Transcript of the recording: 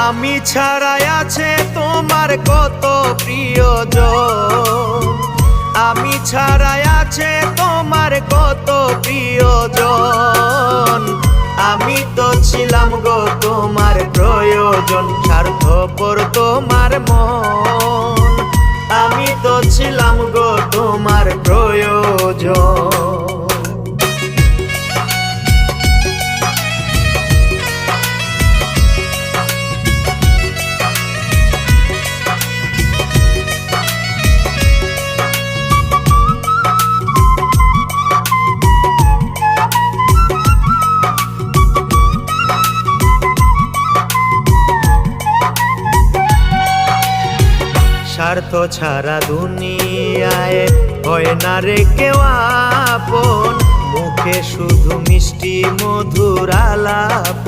আমি ছাড়াই আছে তোমার কত প্রিয়জন, আমি ছাড়াই আছে তোমার কত প্রিয়জন। আমি তো ছিলাম গো তোমার প্রয়োজন, স্বার্থপর তোমার মন। আমি তো ছিলাম গো তোমার প্রয়োজন। স্বার্থ ছাড়া দুনিয়ায় হয় না রে কেউ আপন, মুখে শুধু মিষ্টি মধুর আলাপ।